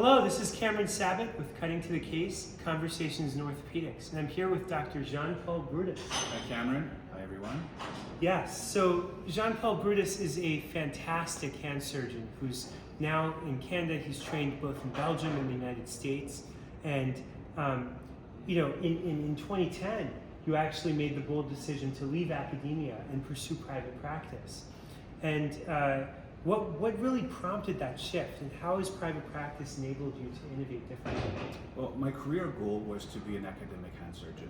Hello, this is Cameron Sabat with Cutting to the Case, Conversations in Orthopedics, and I'm here with Dr. Jean-Paul Brutus. Hi Cameron, hi everyone. Yes, so Jean-Paul Brutus is a fantastic hand surgeon who's now in Canada. He's trained both in Belgium and the United States, and in 2010, you actually made the bold decision to leave academia and pursue private practice. And what really prompted that shift, and how has private practice enabled you to innovate differently? Well, my career goal was to be an academic hand surgeon.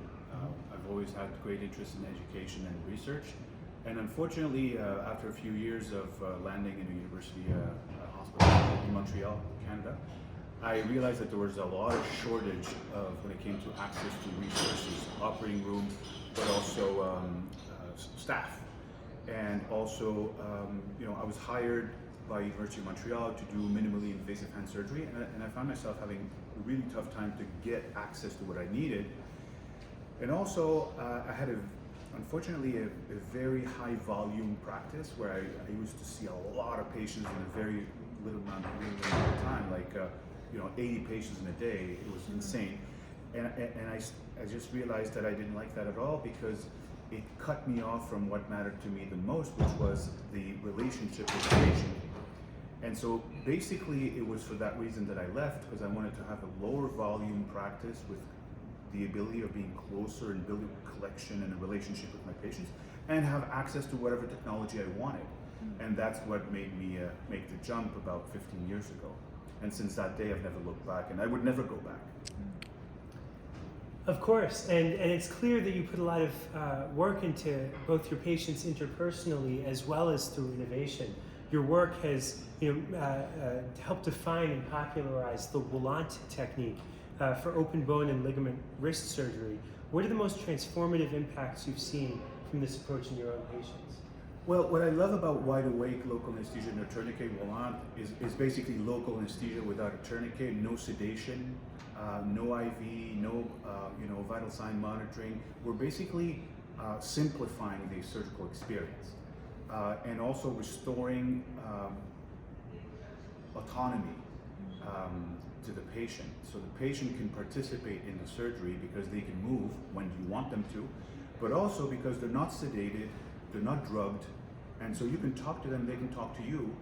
I've always had great interest in education and research, and unfortunately, after a few years of landing in a university hospital in Montreal, Canada, I realized that there was a lot of shortage when it came to access to resources, operating room, but also staff. And also, I was hired by University of Montreal to do minimally invasive hand surgery, and I found myself having a really tough time to get access to what I needed. And also, I had unfortunately a very high volume practice where I used to see a lot of patients in a very little amount of time, like 80 patients in a day. It was insane. And I just realized that I didn't like that at all, because it cut me off from what mattered to me the most, which was the relationship with the patient. And so basically it was for that reason that I left, because I wanted to have a lower volume practice with the ability of being closer and building a collection and a relationship with my patients, and have access to whatever technology I wanted. And that's what made me make the jump about 15 years ago. And since that day I've never looked back, and I would never go back. Of course, and it's clear that you put a lot of work into both your patients interpersonally as well as through innovation. Your work has helped define and popularize the WALANT technique for open bone and ligament wrist surgery. What are the most transformative impacts you've seen from this approach in your own patients? Well, what I love about wide awake local anesthesia and a tourniquet WALANT is basically local anesthesia without a tourniquet, no sedation, no IV, no vital sign monitoring. We're basically simplifying the surgical experience and also restoring autonomy to the patient. So the patient can participate in the surgery because they can move when you want them to, but also because they're not sedated, they're not drugged, and so you can talk to them, they can talk to you,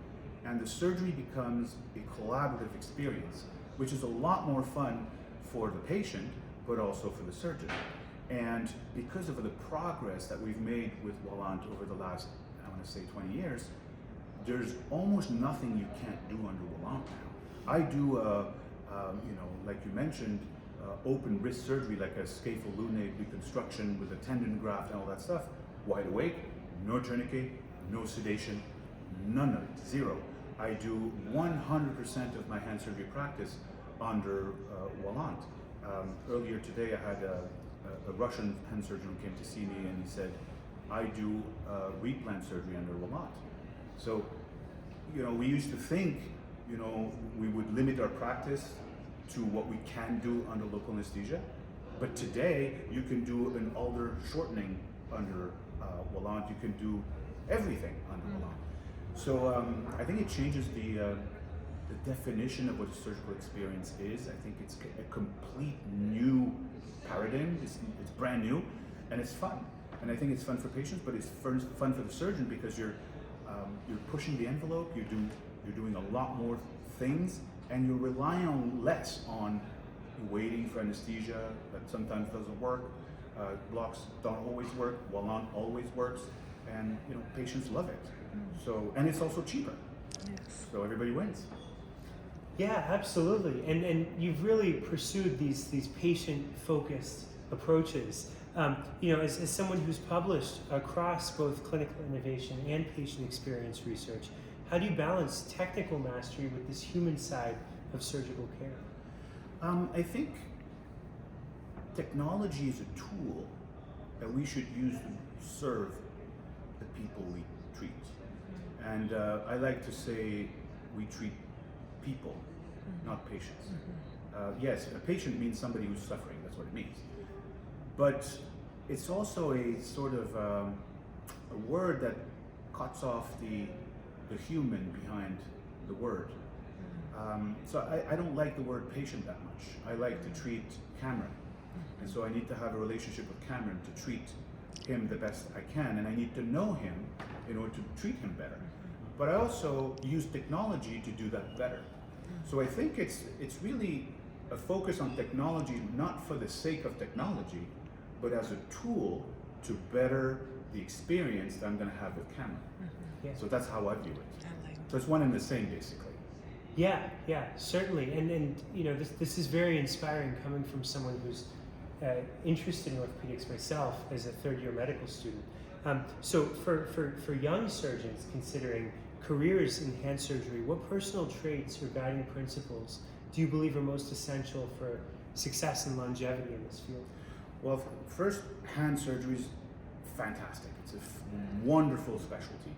and the surgery becomes a collaborative experience, which is a lot more fun for the patient, but also for the surgeon. And because of the progress that we've made with WALANT over the last, I want to say 20 years, there's almost nothing you can't do under WALANT now. I do, like you mentioned, open wrist surgery, like a scapholunate reconstruction with a tendon graft and all that stuff, wide awake, no tourniquet, no sedation, none of it, zero. I do 100% of my hand surgery practice under WALANT. Earlier today I had a Russian hand surgeon who came to see me, and he said, I do replant surgery under WALANT. So, we used to think, we would limit our practice to what we can do under local anesthesia, but today you can do an ulnar shortening under WALANT. You can do everything under WALANT. So I think it changes the definition of what a surgical experience is. I think it's a complete new paradigm. It's brand new, and it's fun. And I think it's fun for patients, but it's fun for the surgeon, because you're pushing the envelope. You're doing a lot more things, and you're relying on less on waiting for anesthesia that sometimes doesn't work. Blocks don't always work. WALANT always works, and patients love it. So, and it's also cheaper. Yes. So everybody wins. Yeah, absolutely. And you've really pursued these patient-focused approaches. As someone who's published across both clinical innovation and patient experience research, how do you balance technical mastery with this human side of surgical care? I think technology is a tool that we should use to serve the people we treat. And I like to say we treat people, not patients. Yes, a patient means somebody who's suffering, that's what it means. But it's also a sort of a word that cuts off the human behind the word. So I don't like the word patient that much. I like to treat Cameron. And so I need to have a relationship with Cameron to treat him the best I can, and I need to know him in order to treat him better. But I also use technology to do that better. So I think it's really a focus on technology, not for the sake of technology, but as a tool to better the experience that I'm going to have with Cameron. Yeah. So that's how I view it. So it's one and the same, basically. Yeah, certainly, and you know, this is very inspiring coming from someone who's interested in orthopedics myself as a third-year medical student. So for young surgeons considering careers in hand surgery, what personal traits or guiding principles do you believe are most essential for success and longevity in this field? Well, first, hand surgery is fantastic. It's a wonderful specialty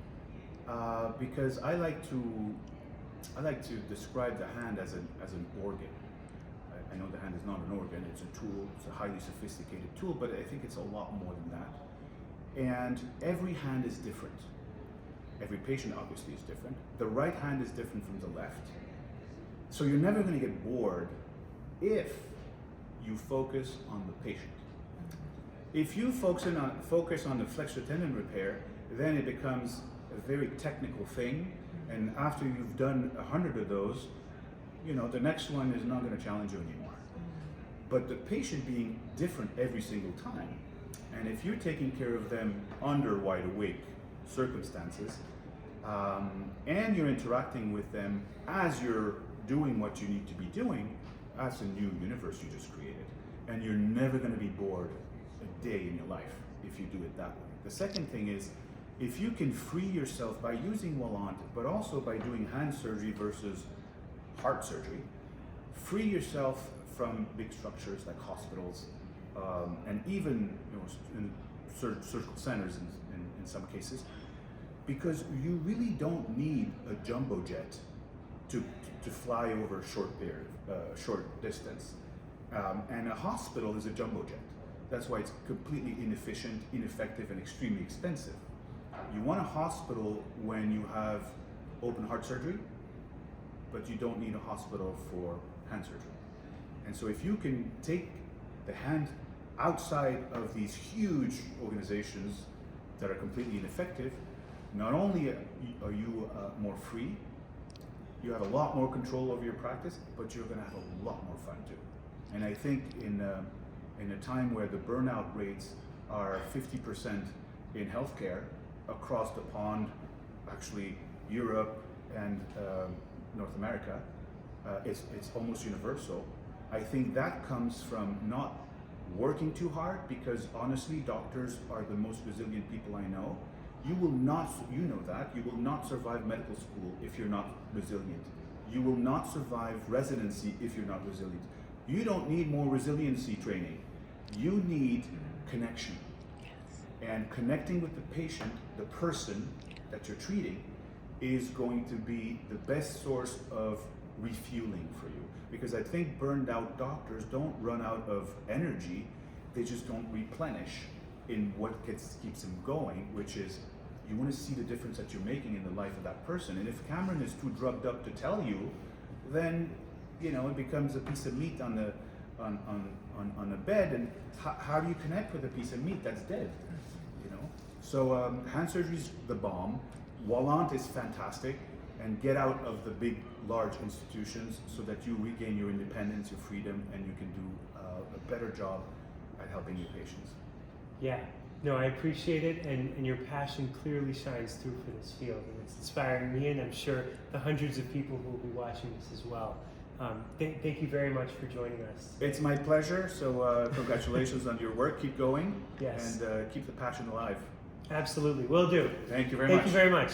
because I like to describe the hand as an organ. I know the hand is not an organ, it's a tool, it's a highly sophisticated tool, but I think it's a lot more than that. And every hand is different. Every patient obviously is different. The right hand is different from the left. So you're never going to get bored if you focus on the patient. If you focus on the flexor tendon repair, then it becomes a very technical thing, and after you've done 100 of those, you know, the next one is not going to challenge you anymore. But the patient being different every single time, and if you're taking care of them under wide awake circumstances, and you're interacting with them as you're doing what you need to be doing, that's a new universe you just created. And you're never going to be bored a day in your life if you do it that way. The second thing is, if you can free yourself by using WALANT, but also by doing hand surgery versus heart surgery, free yourself from big structures like hospitals, and even in surgical centers in some cases, because you really don't need a jumbo jet to fly over short distance. And a hospital is a jumbo jet. That's why it's completely inefficient, ineffective, and extremely expensive. You want a hospital when you have open heart surgery, but you don't need a hospital for hand surgery. And so if you can take the hand outside of these huge organizations that are completely ineffective, not only are you more free, you have a lot more control over your practice, but you're going to have a lot more fun too. And I think in a time where the burnout rates are 50% in healthcare across the pond, actually Europe and North America, it's almost universal. I think that comes from not working too hard, because honestly, doctors are the most resilient people I know. You will not, you know that, you will not survive medical school if you're not resilient. You will not survive residency if you're not resilient. You don't need more resiliency training. You need connection. And connecting with the patient, the person that you're treating, is going to be the best source of refueling for you. Because I think burned out doctors don't run out of energy, they just don't replenish in what keeps them going, which is you want to see the difference that you're making in the life of that person. And if Cameron is too drugged up to tell you, then it becomes a piece of meat on the bed. And how do you connect with a piece of meat that's dead? So hand surgery is the bomb. WALANT is fantastic, and get out of the big, large institutions so that you regain your independence, your freedom, and you can do a better job at helping your patients. Yeah, no, I appreciate it, and your passion clearly shines through for this field, and it's inspiring me, and I'm sure the hundreds of people who will be watching this as well. Thank you very much for joining us. It's my pleasure, so congratulations on your work, keep going, yes, and keep the passion alive. Absolutely, will do. Thank you very much. Thank you very much.